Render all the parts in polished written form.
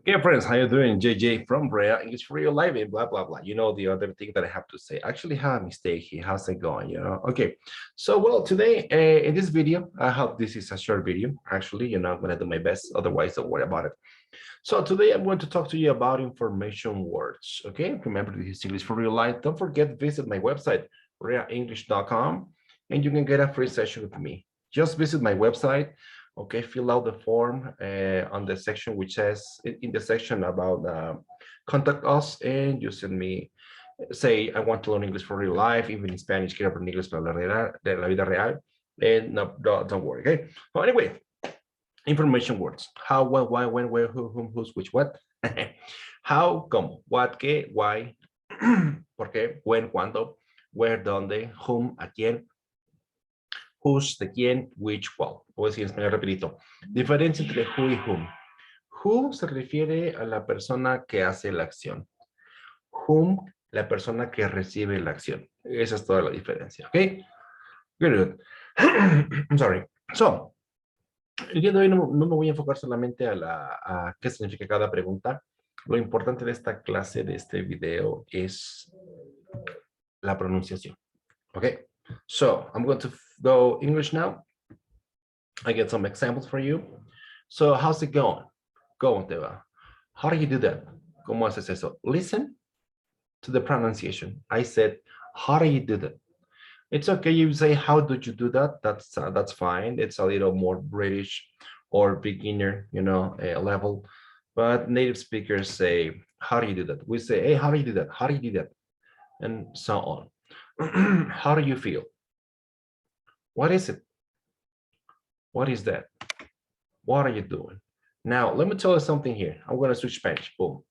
Okay, friends, how you doing? JJ from Brea, English for Real Life, and blah, blah, blah. You know, the other thing that I have to say. I actually have a mistake here. How's it going? Okay. So, well, today in this video, I hope this is a short video. Actually, I'm going to do my best. Otherwise, don't worry about it. So today I'm going to talk to you about information words. Okay. Remember, this is English for Real Life. Don't forget to visit my website, reaenglish.com, and you can get a free session with me. Just visit my website. Okay, fill out the form on the section which says in the section about contact us, and you send me, say, I want to learn English for real life, even in Spanish, quiero aprender inglés para la vida real, and no, don't worry, okay? Well, anyway, information words: how, when, why, when, where, who, whom, whose, which, what. How, cómo, what, qué, why, por qué, when, cuándo, where, dónde, whom, a quién, whose, de quién, which, cuál. Voy a decir en español rapidito. Diferencia entre who y whom. Who se refiere a la persona que hace la acción. Whom, la persona que recibe la acción. Esa es toda la diferencia, ¿ok? Good. I'm sorry. So, el día de hoy no me voy a enfocar solamente a qué significa cada pregunta. Lo importante de esta clase, de este video, es la pronunciación, ¿ok? So, I'm going to go English now. I get some examples for you. So, how's it going? ¿Cómo te va? How do you do that? ¿Cómo haces eso? Listen to the pronunciation. I said, how do you do that? It's okay. You say, how did you do that? That's fine. It's a little more British or beginner, level. But native speakers say, how do you do that? We say, hey, how do you do that? How do you do that? And so on. How do you feel? What is it? What is that? What are you doing? Now, let me tell you something here. I'm going to switch Spanish. Boom.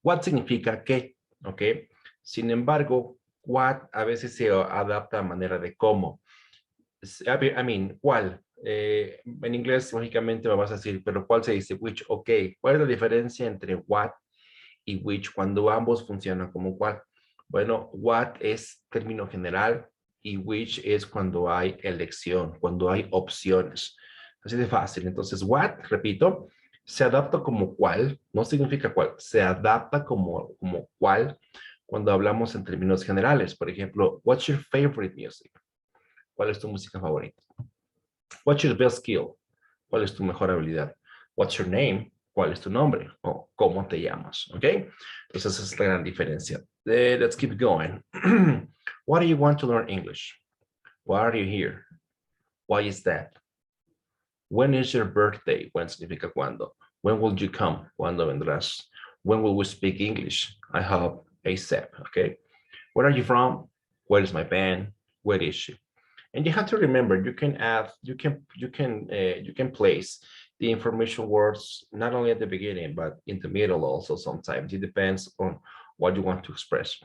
What significa qué? Okay. Sin embargo, what a veces se adapta a manera de cómo. I mean, ¿cuál? En inglés, lógicamente me vas a decir, pero ¿cuál se dice? Which, ok. ¿Cuál es la diferencia entre what y which cuando ambos funcionan como cuál? Bueno, what es término general y which es cuando hay elección, cuando hay opciones. Así de fácil. Entonces, what, repito, se adapta como cuál, no significa cuál, se adapta como cuál cuando hablamos en términos generales. Por ejemplo, what's your favorite music? ¿Cuál es tu música favorita? What's your best skill? ¿Cuál es tu mejor habilidad? What's your name? ¿Cuál es tu nombre? O ¿cómo te llamas? ¿Ok? Entonces esa es la gran diferencia. Let's keep going. Why do you want to learn English? Why are you here? Why is that? When is your birthday? When significa cuándo? When will you come? ¿Cuándo vendrás? When will we speak English? I hope ASAP. Okay. Where are you from? Where is my band? Where is she? And you have to remember, you can add, you can place the information words not only at the beginning, but in the middle also sometimes. It depends on what you want to express.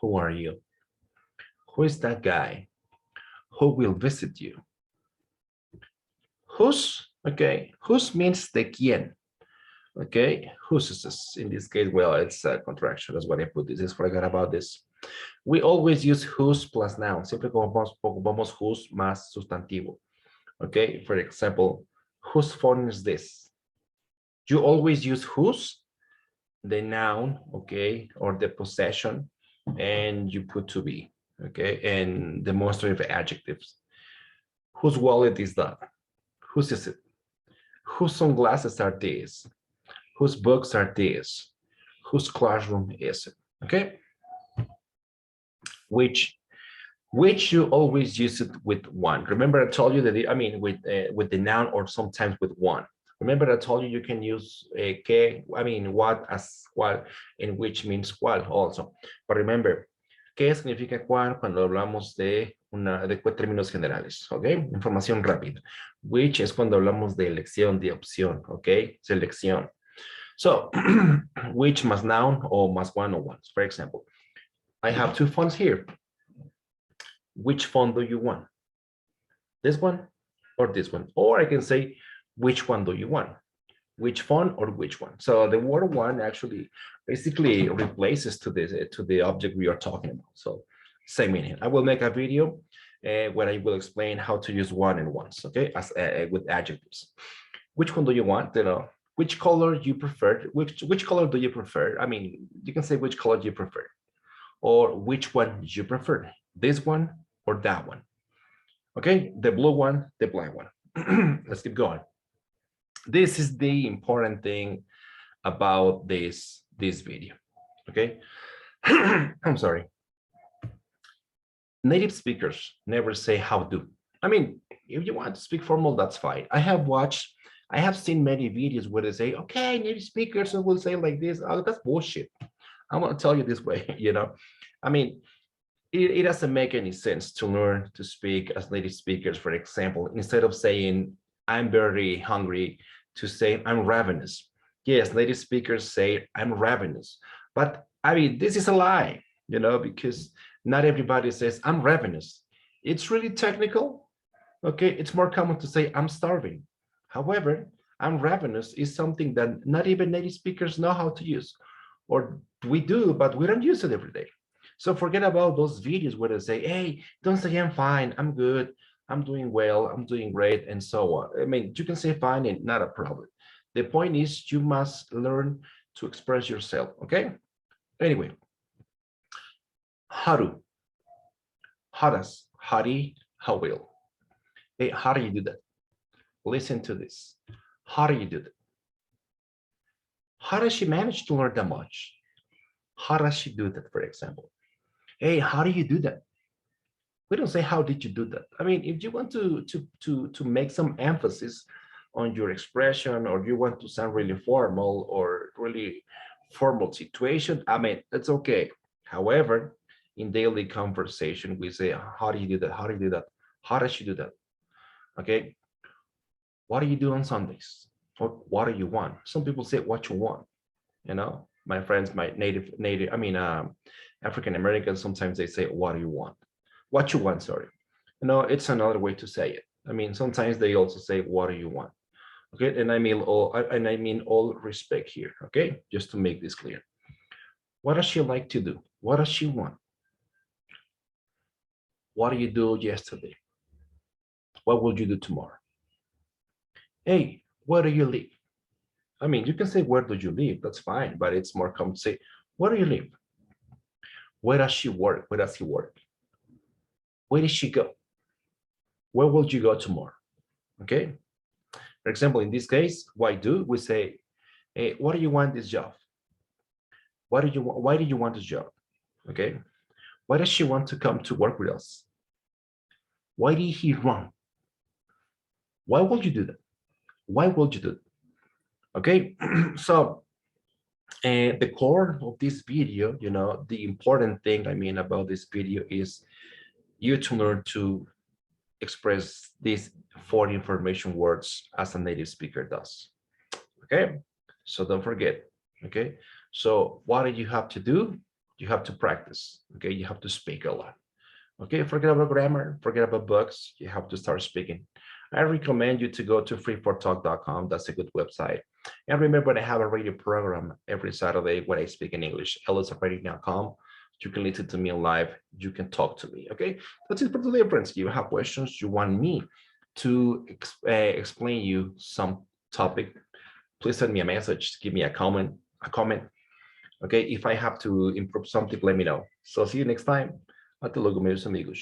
Who are you? Who is that guy? Who will visit you? Whose, okay, whose means de quién. Okay, whose is this? In this case, well, it's a contraction. That's what I put. This is forgot about this. We always use whose plus noun. Siempre ocupamos whose más sustantivo. Okay, for example, whose phone is this? You always use whose, the noun, okay, or the possession, and you put to be, okay, and demonstrative adjectives. Whose wallet is that? Whose is it? Whose sunglasses are these? Whose books are these? Whose classroom is it? Okay. Which you always use it with one. Remember I told you that, with the noun or sometimes with one. Remember I told you you can use que, what as cuál, and which means cuál also. But remember, ¿qué significa cuál cuando hablamos de términos generales? ¿Ok? Información rápida. Which es cuando hablamos de elección, de opción, ¿ok? Selección. So, which más noun or más one or ones. For example, I have two phones here. Which phone do you want? This one or this one? Or I can say, which one do you want? Which phone or which one? So the word one actually basically replaces to the object we are talking about. So same meaning. I will make a video where I will explain how to use one and ones, okay, as with adjectives. Which one do you want? which color you prefer, which color do you prefer? I mean, you can say which color you prefer, or which one you prefer, this one or that one. Okay, the blue one, the black one. Let's keep going. This is the important thing about this video. Okay. I'm sorry. Native speakers never say how to. I mean, if you want to speak formal, that's fine. I have seen many videos where they say, okay, native speakers will say like this. Oh, that's bullshit. I want to tell you this way, I mean, it doesn't make any sense to learn to speak as native speakers, for example, instead of saying, I'm very hungry, to say, I'm ravenous. Yes, native speakers say, I'm ravenous. But I mean, this is a lie, because not everybody says, I'm ravenous. It's really technical. Okay, it's more common to say, I'm starving. However, I'm ravenous is something that not even native speakers know how to use. Or we do, but we don't use it every day. So forget about those videos where they say, hey, don't say I'm fine, I'm good, I'm doing well, I'm doing great, and so on. I mean, you can say fine and not a problem. The point is you must learn to express yourself, okay? Anyway, haru, haras, hari, how will. Hey, how do you do that? Listen to this. How do you do that? How does she manage to learn that much? How does she do that, for example? Hey, how do you do that? We don't say, how did you do that? I mean, if you want to make some emphasis on your expression, or you want to sound really formal or really formal situation, I mean, that's okay. However, in daily conversation, we say, how do you do that? How do you do that? How does she do that? Okay. What do you do on Sundays? What do you want? Some people say what you want. My friends, my African Americans, sometimes they say, what do you want? What you want, sorry. It's another way to say it. I mean, sometimes they also say, what do you want? Okay, and I mean all respect here, okay? Just to make this clear. What does she like to do? What does she want? What did you do yesterday? What will you do tomorrow? Hey, where do you live? I mean, you can say, where do you live? That's fine, but it's more common to say, where do you live? Where does she work? Where does he work? Where did she go? Where will you go tomorrow? Okay. For example, in this case, why do we say, hey, what do you want this job? Why do you want this job? Okay. Why does she want to come to work with us? Why did he run? Why would you do that? Why would you do that? Okay. So the core of this video, the important thing about this video is you to learn to express these 4 information words as a native speaker does. Okay, so don't forget. Okay, so what do you have to do? You have to practice. Okay, you have to speak a lot. Okay, forget about grammar, forget about books. You have to start speaking. I recommend you to go to free4talk.com. That's a good website. And remember, I have a radio program every Saturday when I speak in English, ellisradio.com. You can listen to me live. You can talk to me. Okay, that's it for today, friends. You have questions, you want me to explain you some topic, please send me a message, give me a comment. Okay, if I have to improve something, let me know. So see you next time. Até logo, meus amigos.